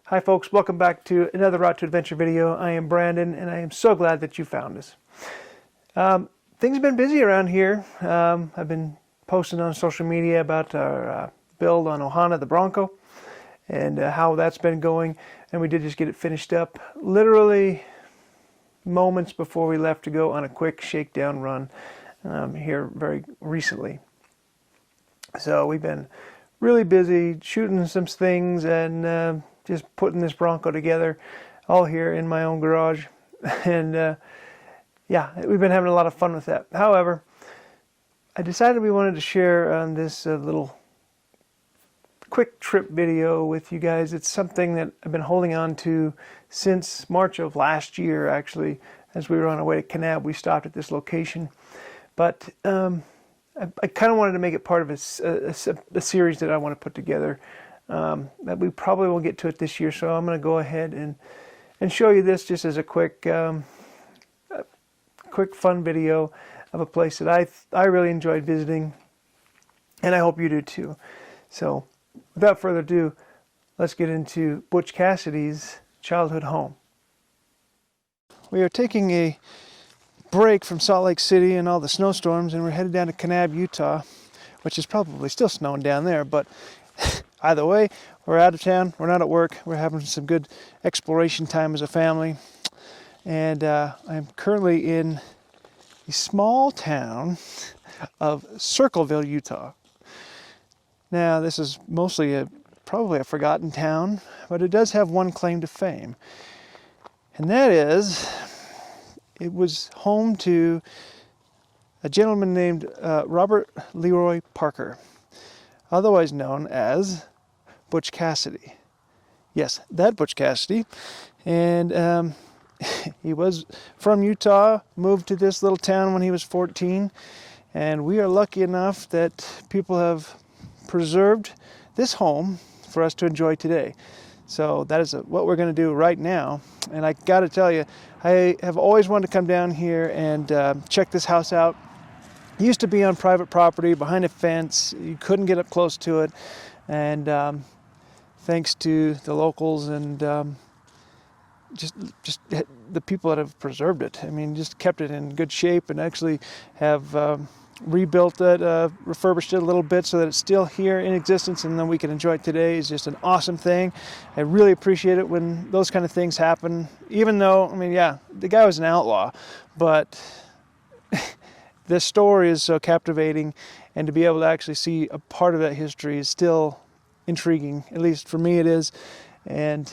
Hi folks, welcome back to another Route to Adventure video. I am Brandon and I am so glad that you found us. Things have been busy around here. I've been posting on social media about our build on Ohana the Bronco and how that's been going, and we did just get it finished up literally moments before we left to go on a quick shakedown run here very recently. So we've been really busy shooting some things and just putting this Bronco together, all here in my own garage. And yeah, we've been having a lot of fun with that. However, I decided we wanted to share on this little quick trip video with you guys. It's something that I've been holding on to since March of last year, actually. As we were on our way to Kanab, we stopped at this location. But I kind of wanted to make it part of a series that I want to put together. That we probably won't get to it this year, so I'm going to go ahead and show you this just as a quick fun video of a place that I really enjoyed visiting, and I hope you do too. So without further ado, let's get into Butch Cassidy's childhood home. We are taking a break from Salt Lake City and all the snowstorms, and we're headed down to Kanab, Utah, which is probably still snowing down there, but either way, we're out of town, we're not at work, we're having some good exploration time as a family. And I'm currently in the small town of Circleville, Utah. Now, this is mostly probably a forgotten town, but it does have one claim to fame. And that is, it was home to a gentleman named Robert Leroy Parker, otherwise known as Butch Cassidy. Yes, that Butch Cassidy. And he was from Utah, moved to this little town when he was 14. And we are lucky enough that people have preserved this home for us to enjoy today. So that is what we're going to do right now. And I got to tell you, I have always wanted to come down here and check this house out. It used to be on private property, behind a fence. You couldn't get up close to it. And thanks to the locals and just the people that have preserved it. I mean, just kept it in good shape and actually have rebuilt it, refurbished it a little bit so that it's still here in existence and then we can enjoy it today. Is just an awesome thing. I really appreciate it when those kind of things happen. Even though, I mean, yeah, the guy was an outlaw, but the story is so captivating, and to be able to actually see a part of that history is still intriguing. At least for me it is. And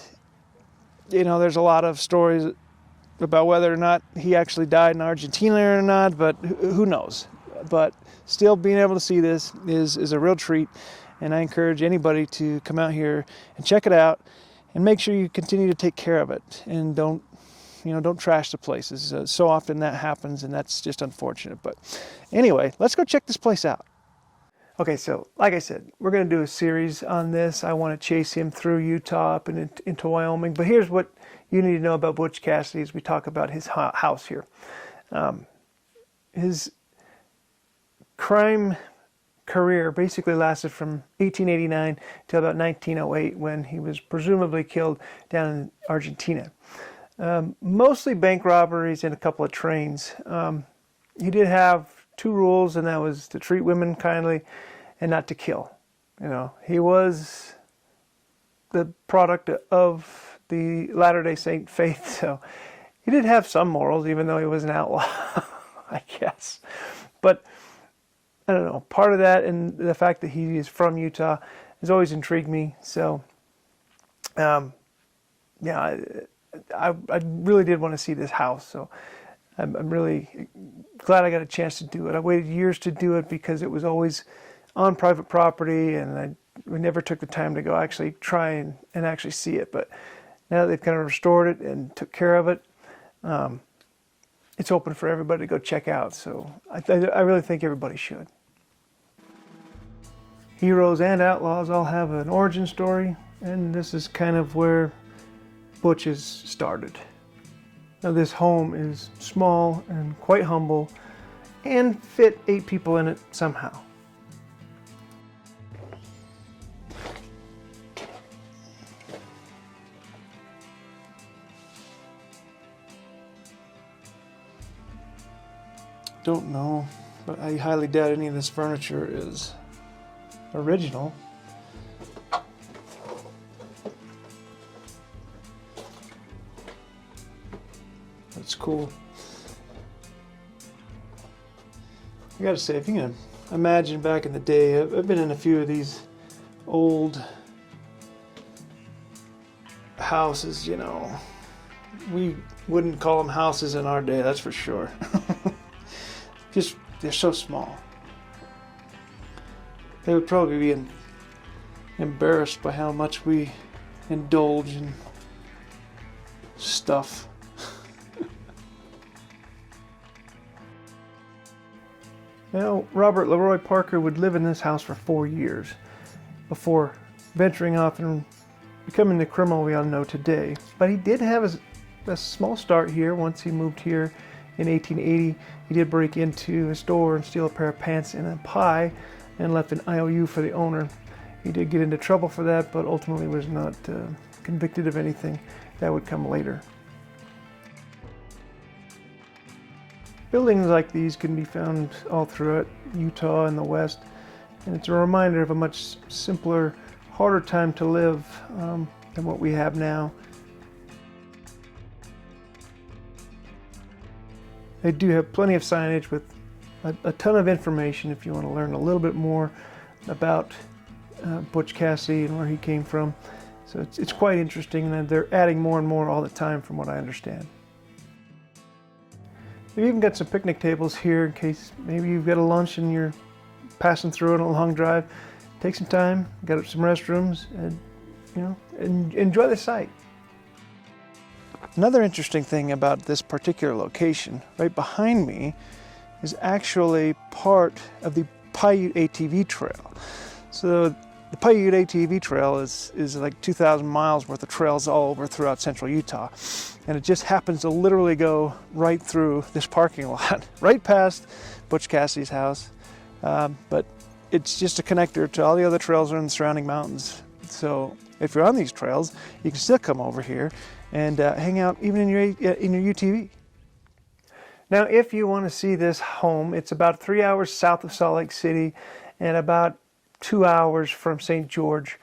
you know, there's a lot of stories about whether or not he actually died in Argentina or not, but who knows. But still, being able to see this is a real treat, and I encourage anybody to come out here and check it out, and make sure you continue to take care of it and don't trash the places. So often that happens, and that's just unfortunate. But anyway, let's go check this place out. Okay, so like I said, we're going to do a series on this. I want to chase him through Utah up and into Wyoming. But here's what you need to know about Butch Cassidy as we talk about his house here. His crime career basically lasted from 1889 till about 1908, when he was presumably killed down in Argentina. Mostly bank robberies and a couple of trains. He did have two rules, and that was to treat women kindly and not to kill. You know, he was the product of the Latter-day Saint faith, so he did have some morals, even though he was an outlaw, I guess. But I don't know, part of that and the fact that he is from Utah has always intrigued me. So yeah, I really did want to see this house, so I'm really glad I got a chance to do it. I waited years to do it because it was always on private property, and we never took the time to go actually try and actually see it. But now that they've kind of restored it and took care of it, it's open for everybody to go check out. So I really think everybody should. Heroes and outlaws all have an origin story, and this is kind of where Butch's started. Now, this home is small and quite humble and fit 8 people in it somehow. don't know, but I highly doubt any of this furniture is original. That's cool. I gotta say, if you can imagine back in the day, I've been in a few of these old houses, you know. We wouldn't call them houses in our day, that's for sure. Just, they're so small. They would probably be embarrassed by how much we indulge in stuff. Now, Robert Leroy Parker would live in this house for 4 years before venturing off and becoming the criminal we all know today. But he did have a small start here. Once he moved here in 1880, he did break into a store and steal a pair of pants and a pie and left an IOU for the owner. He did get into trouble for that, but ultimately was not convicted of anything. That would come later. Buildings like these can be found all throughout Utah and the West, and it's a reminder of a much simpler, harder time to live than what we have now. They do have plenty of signage with a ton of information if you want to learn a little bit more about Butch Cassidy and where he came from. So it's quite interesting, and they're adding more and more all the time from what I understand. They've even got some picnic tables here in case maybe you've got a lunch and you're passing through on a long drive. Take some time, got some restrooms, and enjoy the sight. Another interesting thing about this particular location, right behind me, is actually part of the Paiute ATV trail. So the Paiute ATV trail is like 2,000 miles worth of trails all over throughout central Utah. And it just happens to literally go right through this parking lot, right past Butch Cassidy's house. But it's just a connector to all the other trails that are in the surrounding mountains. So if you're on these trails, you can still come over here and hang out even in your UTV. Now, if you want to see this home, it's about 3 hours south of Salt Lake City and about 2 hours from St. George.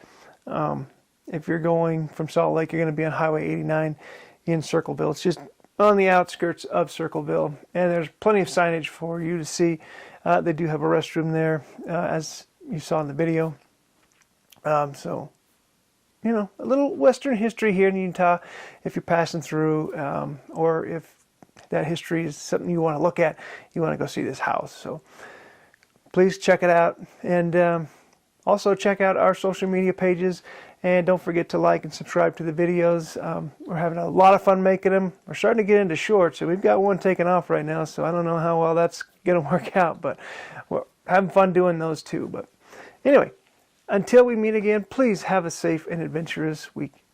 If you're going from Salt Lake, you're going to be on Highway 89 in Circleville. It's just on the outskirts of Circleville, and there's plenty of signage for you to see. They do have a restroom there, as you saw in the video. So, a little Western history here in Utah if you're passing through, or if that history is something you want to look at, you want to go see this house. So please check it out, and also check out our social media pages, and don't forget to like and subscribe to the videos. We're having a lot of fun making them. We're starting to get into shorts, and we've got one taken off right now, so I don't know how well that's going to work out, but we're having fun doing those too. But anyway, until we meet again, please have a safe and adventurous week.